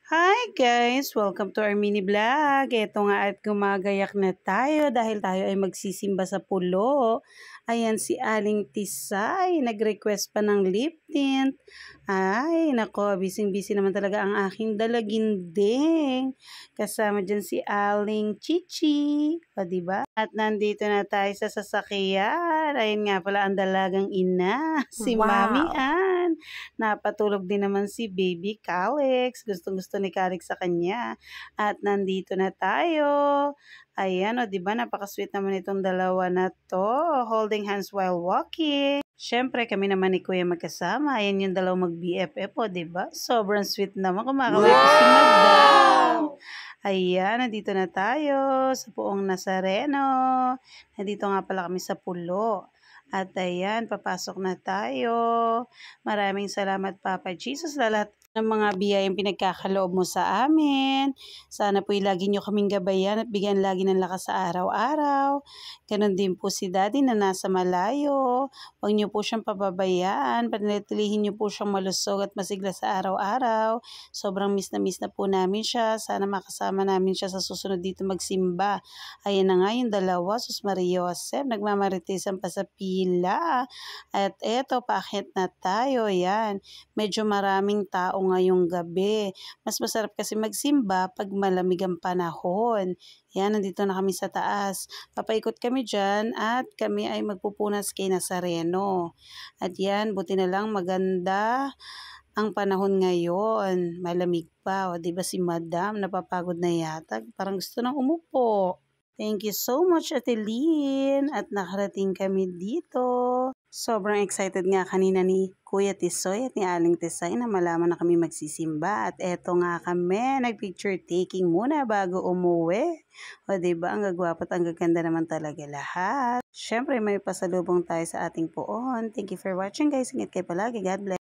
Hi guys! Welcome to our mini vlog. Ito nga at gumagayak na tayo dahil tayo ay magsisimba sa pulo. Ayan si Aling Tisay, nag-request pa ng lip tint. Ay, nako, busy-busy naman talaga ang aking dalaginding. Kasama dyan si Aling Chichi. O, diba? At nandito na tayo sa sasakyan. Ayun nga pala ang dalagang ina, si Mami Wow! Ann. Napatulog din naman si Baby Calix. Gustong-gusto ni Calix sa kanya. At nandito na tayo. Ayan, o, diba? Napaka-sweet naman itong dalawa na to. Holding hands while walking. Siyempre, kami naman ni Kuya magkasama. Ayan yung dalawang mag-BFF, o, diba? Sobrang sweet naman. Kumakaway ko si Madam. Ayan, nandito na tayo sa Puong Nazareno. Nandito nga pala kami sa Pulo. At ayan, papasok na tayo. Maraming salamat, Papa Jesus, sa lahat ng mga biyayang pinagkakaloob mo sa amin. Sana po'y lagi nyo kaming gabayan at bigyan lagi ng lakas sa araw-araw. Ganon din po si Daddy na nasa malayo. Huwag nyo po siyang pababayaan. Panatilihin nyo po siyang malusog at masigla sa araw-araw. Sobrang miss na po namin siya. Sana makasama namin siya sa susunod dito magsimba. Ayan na nga yung dalawa, Sus Maria Josep, nagmamaritisan pa sa pila. At eto, paakyat na tayo. Yan. Medyo maraming tao ngayong gabi. Mas masarap kasi magsimba pag malamig ang panahon. Yan, nandito na kami sa taas. Papaikot kami dyan at kami ay magpupunas kay Nazareno. At yan, buti na lang maganda ang panahon ngayon. Malamig pa. O, diba si Madam, napapagod na yata. Parang gusto nang umupo. Thank you so much, Ate Lynn. At nakarating kami dito. Sobrang excited nga kanina ni Kuya Tisoy at ni Aling Tisay na malaman na kami magsisimba. At eto nga kami, nag-picture taking muna bago umuwi. O, diba? Ang gagwapo at ang gaganda naman talaga lahat. Siyempre, may pasalubong tayo sa ating puon. Thank you for watching, guys. Ingat kayo palagi. God bless.